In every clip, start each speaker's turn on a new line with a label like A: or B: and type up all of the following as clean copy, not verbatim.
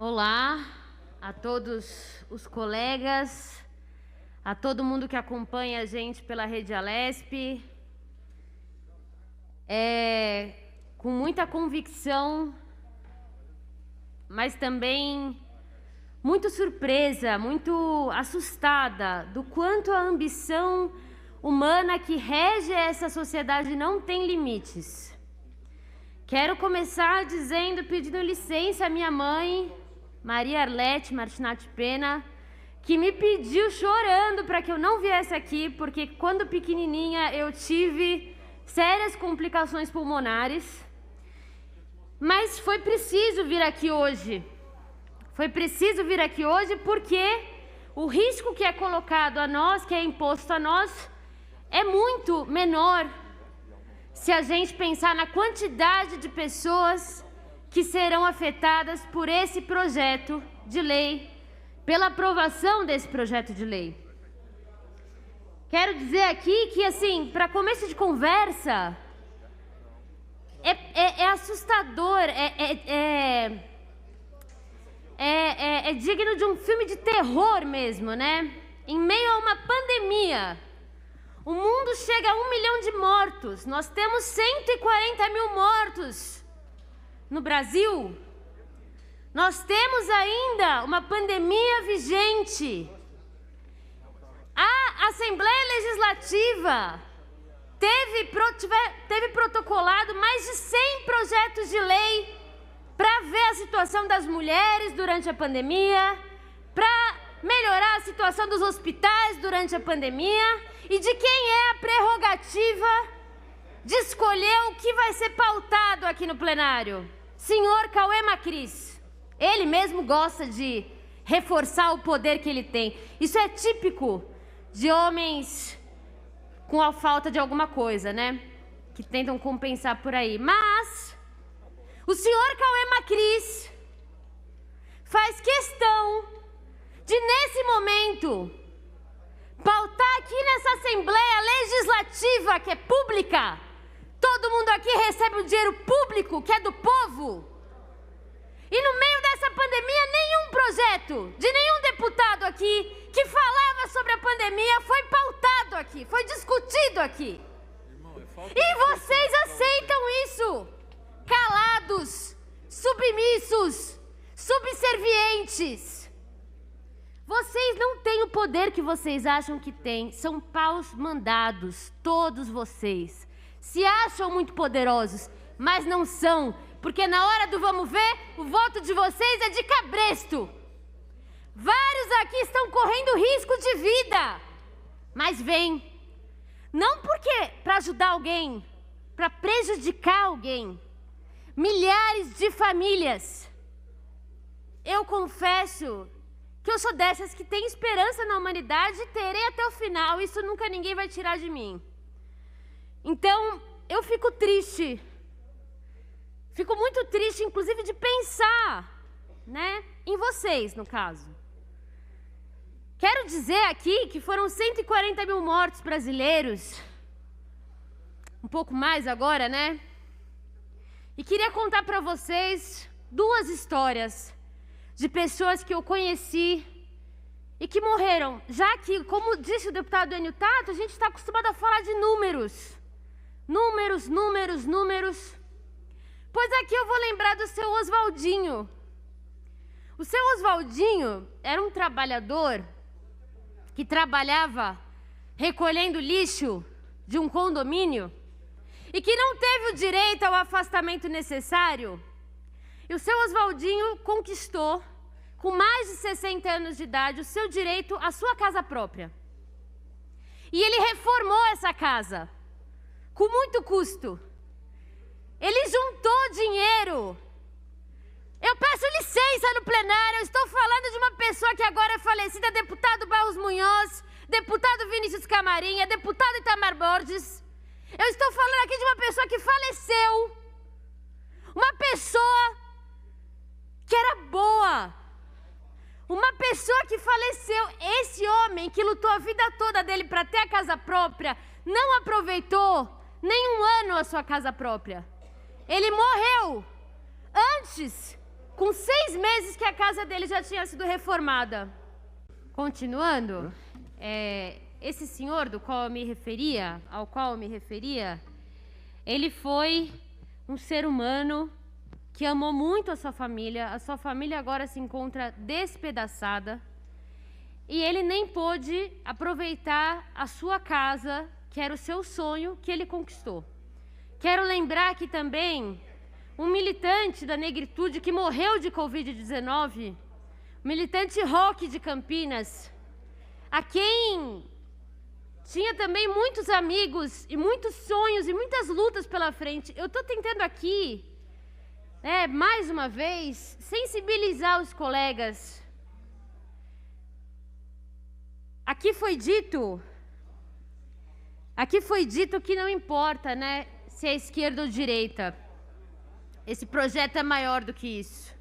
A: Olá a todos os colegas, a todo mundo que acompanha a gente pela Rede Alesp. Com muita convicção, mas também muito surpresa, muito assustada do quanto a ambição humana que rege essa sociedade não tem limites. Quero começar pedindo licença à minha mãe, Maria Arlete Martinati Pena, que me pediu chorando para que eu não viesse aqui, porque quando pequenininha eu tive sérias complicações pulmonares, mas foi preciso vir aqui hoje. Foi preciso vir aqui hoje porque o risco que é colocado a nós, que é imposto a nós, é muito menor se a gente pensar na quantidade de pessoas que serão afetadas por esse projeto de lei, pela aprovação desse projeto de lei. Quero dizer aqui que, assim, para começo de conversa, é assustador, é digno de um filme de terror mesmo, né? Em meio a uma pandemia, o mundo chega a 1 milhão de mortos. Nós temos 140 mil mortos no Brasil. Nós temos ainda uma pandemia vigente. A Assembleia Legislativa teve protocolado mais de 100 projetos de lei para ver a situação das mulheres durante a pandemia, para melhorar a situação dos hospitais durante a pandemia e de quem é a prerrogativa de escolher o que vai ser pautado aqui no plenário. Senhor Cauê Macris. Ele mesmo gosta de reforçar o poder que ele tem. Isso é típico de homens com a falta de alguma coisa, né? Que tentam compensar por aí. Mas o senhor Cauê Macris faz questão de, nesse momento, pautar aqui nessa Assembleia Legislativa, que é pública. Todo mundo aqui recebe o dinheiro público, que é do povo. E no meio dessa pandemia, nenhum projeto de nenhum deputado aqui que falava sobre a pandemia foi pautado aqui, foi discutido aqui. E vocês aceitam isso, calados, submissos, subservientes. Vocês não têm o poder que vocês acham que têm, são paus mandados, todos vocês. Se acham muito poderosos, mas não são, porque na hora do vamos ver, o voto de vocês é de cabresto. Vários aqui estão correndo risco de vida, mas vêm, não porque para ajudar alguém, para prejudicar alguém. Milhares de famílias. Eu confesso que eu sou dessas que tem esperança na humanidade e terei até o final, isso nunca ninguém vai tirar de mim. Então, eu fico triste. Fico muito triste, inclusive, de pensar, né, em vocês, no caso. Quero dizer aqui que foram 140 mil mortos brasileiros, um pouco mais agora, né? E queria contar para vocês 2 histórias de pessoas que eu conheci e que morreram. Já que, como disse o deputado Enio Tato, a gente está acostumado a falar de números. Números, números, números. Pois aqui eu vou lembrar do seu Oswaldinho. O seu Oswaldinho era um trabalhador que trabalhava recolhendo lixo de um condomínio e que não teve o direito ao afastamento necessário. E o seu Oswaldinho conquistou, com mais de 60 anos de idade, o seu direito à sua casa própria. E ele reformou essa casa, com muito custo. Ele juntou dinheiro. Eu peço licença no plenário, eu estou falando de uma pessoa que agora é falecida, deputado Barros Munhoz, deputado Vinícius Camarinha, deputado Itamar Borges. Eu estou falando aqui de uma pessoa que faleceu. Uma pessoa que era boa. Uma pessoa que faleceu. Esse homem que lutou a vida toda dele para ter a casa própria, não aproveitou nem um ano a sua casa própria. Ele morreu antes com 6 meses que a casa dele já tinha sido reformada. Continuando, esse senhor ao qual eu me referia, ele foi um ser humano que amou muito a sua família agora se encontra despedaçada, e ele nem pôde aproveitar a sua casa, que era o seu sonho, que ele conquistou. Quero lembrar aqui também um militante da negritude que morreu de Covid-19, militante rock de Campinas, a quem tinha também muitos amigos e muitos sonhos e muitas lutas pela frente. Eu estou tentando aqui, mais uma vez, sensibilizar os colegas. Aqui foi dito que não importa, né, se é esquerda ou direita. Esse projeto é maior do que isso.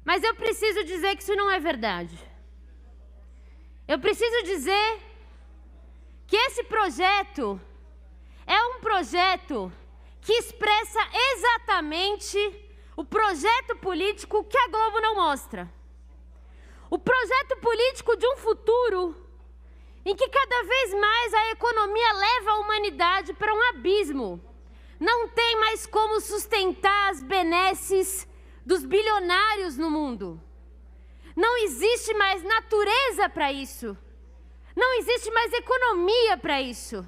A: Mas eu preciso dizer que isso não é verdade. Eu preciso dizer que esse projeto é um projeto que expressa exatamente o projeto político que a Globo não mostra. O projeto político de um futuro em que cada vez mais a economia leva a humanidade para um abismo. Não tem mais como sustentar as benesses dos bilionários no mundo. Não existe mais natureza para isso. Não existe mais economia para isso.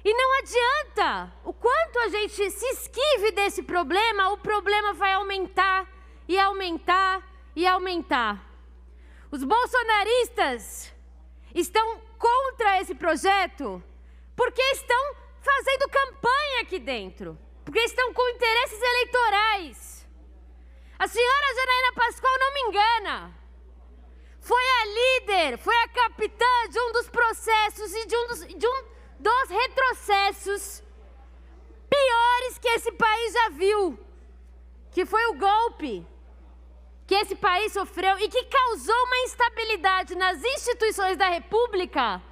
A: E não adianta o quanto a gente se esquive desse problema, o problema vai aumentar e aumentar e aumentar. Os bolsonaristas estão contra esse projeto porque estão fazendo campanha aqui dentro, porque estão com interesses eleitorais. A senhora Janaína Pascoal não me engana. Foi a líder, foi a capitã de um dos processos e de um dos retrocessos piores que esse país já viu, que foi o golpe que esse país sofreu e que causou uma instabilidade nas instituições da República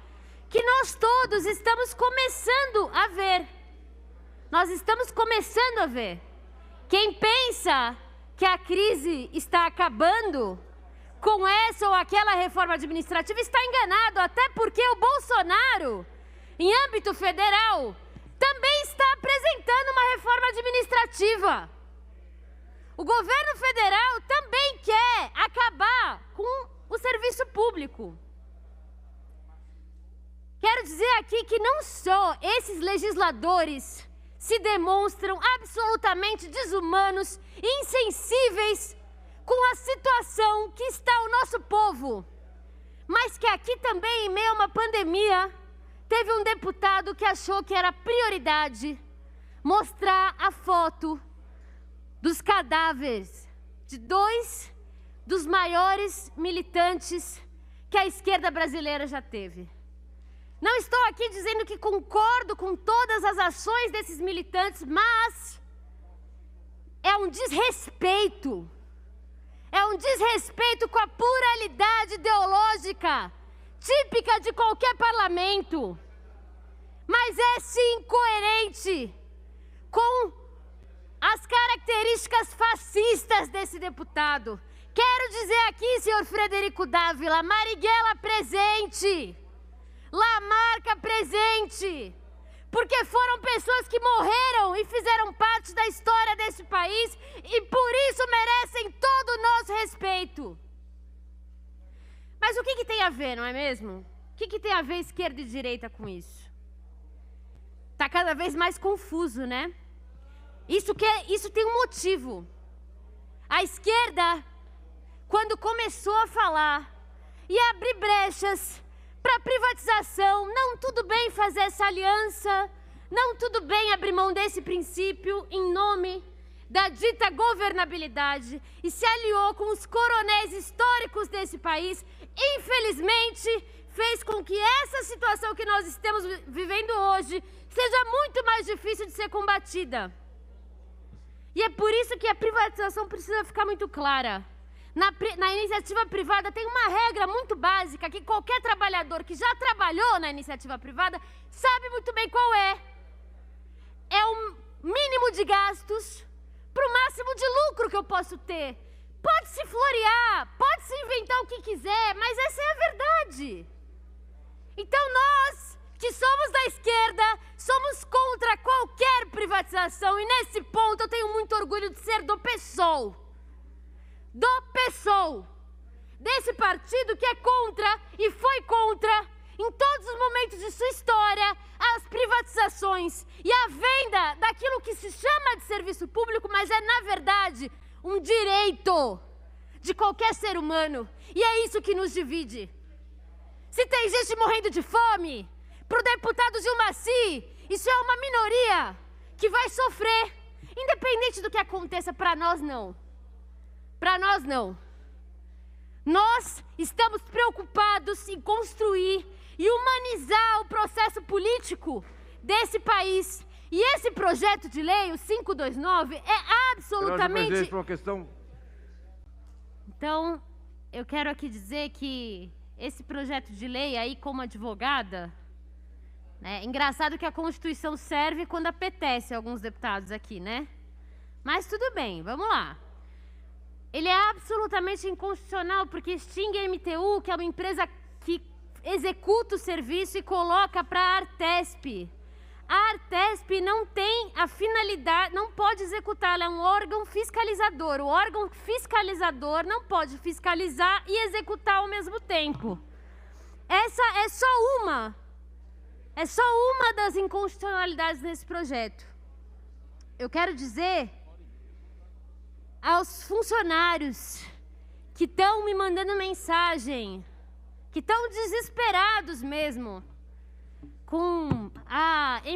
A: que nós todos estamos começando a ver. Nós estamos começando a ver. Quem pensa que a crise está acabando com essa ou aquela reforma administrativa está enganado, até porque o Bolsonaro, em âmbito federal, também está apresentando uma reforma administrativa. O governo federal também quer acabar com o serviço público. Quero dizer aqui que não só esses legisladores se demonstram absolutamente desumanos e insensíveis com a situação que está o nosso povo, mas que aqui também, em meio a uma pandemia, teve um deputado que achou que era prioridade mostrar a foto dos cadáveres de 2 dos maiores militantes que a esquerda brasileira já teve. Não estou aqui dizendo que concordo com todas as ações desses militantes, mas é um desrespeito. É um desrespeito com a pluralidade ideológica típica de qualquer parlamento. Mas é sim coerente com as características fascistas desse deputado. Quero dizer aqui, senhor Frederico Dávila, Marighella presente, Lamarca presente, porque foram pessoas que morreram e fizeram parte da história desse país e por isso merecem todo o nosso respeito. Mas o que tem a ver, não é mesmo? O que tem a ver esquerda e direita com isso? Está cada vez mais confuso, né? Isso tem um motivo. A esquerda, quando começou a falar e abrir brechas para privatização, não tudo bem fazer essa aliança, não tudo bem abrir mão desse princípio em nome da dita governabilidade e se aliou com os coronéis históricos desse país, infelizmente fez com que essa situação que nós estamos vivendo hoje seja muito mais difícil de ser combatida. E é por isso que a privatização precisa ficar muito clara. Na iniciativa privada tem uma regra muito básica que qualquer trabalhador que já trabalhou na iniciativa privada sabe muito bem qual é. É um mínimo de gastos para o máximo de lucro que eu posso ter. Pode se florear, pode se inventar o que quiser, mas essa é a verdade. Então nós, que somos da esquerda, somos contra qualquer privatização, e nesse ponto eu tenho muito orgulho de ser do PSOL. Do PSOL. Desse partido que é contra e foi contra, em todos os momentos de sua história, as privatizações e a venda daquilo que se chama de serviço público, mas é, na verdade, um direito de qualquer ser humano. E é isso que nos divide. Se tem gente morrendo de fome, para o deputado Gilmacy, isso é uma minoria que vai sofrer, independente do que aconteça. Para nós, não. Para nós, não. Nós estamos preocupados em construir e humanizar o processo político desse país. E esse projeto de lei, o 529, é absolutamente... Então, eu quero aqui dizer que esse projeto de lei aí, como advogada, né, engraçado que a Constituição serve quando apetece a alguns deputados aqui, né? Mas tudo bem, vamos lá. Ele é absolutamente inconstitucional porque extingue a MTU, que é uma empresa que executa o serviço e coloca para a Artesp. A Artesp não tem a finalidade, não pode executar, ela é um órgão fiscalizador. O órgão fiscalizador não pode fiscalizar e executar ao mesmo tempo. Essa é só uma das inconstitucionalidades nesse projeto. Eu quero dizer aos funcionários que estão me mandando mensagem, que estão desesperados mesmo, com o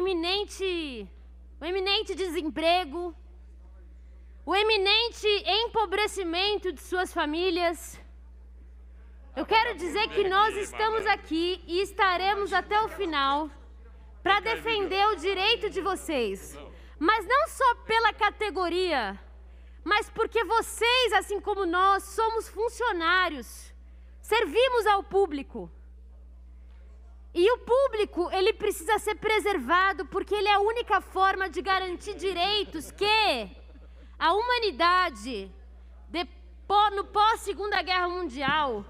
A: eminente desemprego, o eminente empobrecimento de suas famílias. Eu quero dizer que nós estamos aqui e estaremos até o final para defender o direito de vocês, mas não só pela categoria, mas porque vocês, assim como nós, somos funcionários, servimos ao público. E o público, ele precisa ser preservado porque ele é a única forma de garantir direitos que a humanidade, no pós-Segunda Guerra Mundial,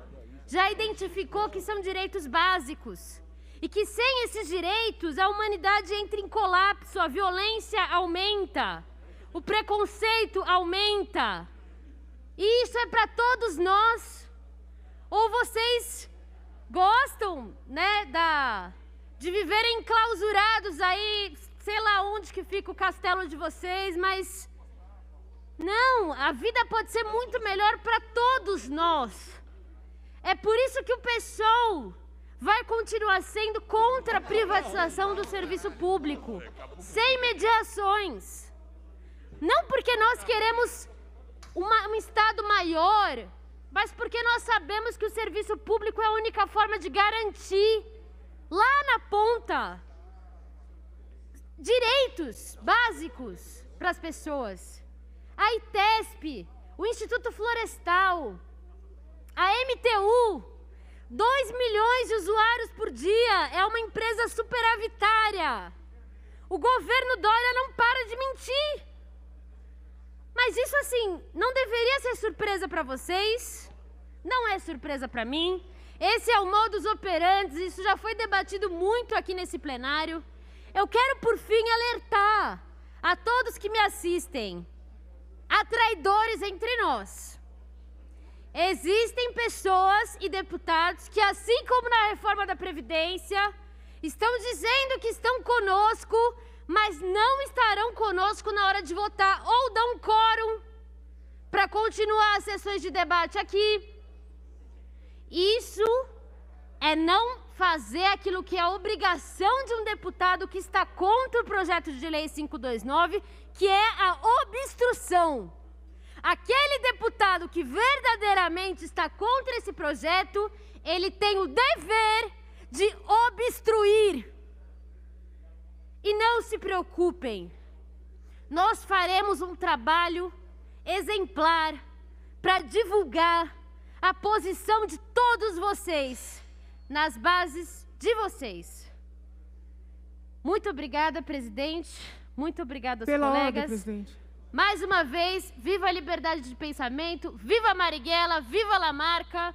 A: já identificou que são direitos básicos. E que sem esses direitos, a humanidade entra em colapso, a violência aumenta, o preconceito aumenta. E isso é para todos nós. Ou vocês gostam, né, de viverem enclausurados aí, sei lá onde que fica o castelo de vocês, mas não, a vida pode ser muito melhor para todos nós. É por isso que o PSOL vai continuar sendo contra a privatização do serviço público, sem mediações. Não porque nós queremos um Estado maior, mas porque nós sabemos que o serviço público é a única forma de garantir, lá na ponta, direitos básicos para as pessoas. A ITESP, o Instituto Florestal, a MTU, 2 milhões de usuários por dia, é uma empresa superavitária. O governo Dória não para de mentir. Mas isso, assim, não deveria ser surpresa para vocês, não é surpresa para mim. Esse é o modus operandi, isso já foi debatido muito aqui nesse plenário. Eu quero, por fim, alertar a todos que me assistem. Há traidores entre nós. Existem pessoas e deputados que, assim como na reforma da Previdência, estão dizendo que estão conosco, mas não estarão conosco na hora de votar, ou dão quórum para continuar as sessões de debate aqui. Isso é não fazer aquilo que é a obrigação de um deputado que está contra o projeto de lei 529, que é a obstrução. Aquele deputado que verdadeiramente está contra esse projeto, ele tem o dever de obstruir. E não se preocupem, nós faremos um trabalho exemplar para divulgar a posição de todos vocês nas bases de vocês. Muito obrigada, presidente. Muito obrigada aos colegas.
B: Pela ordem, presidente.
A: Mais uma vez, viva a liberdade de pensamento, viva a Marighella, viva a Lamarca.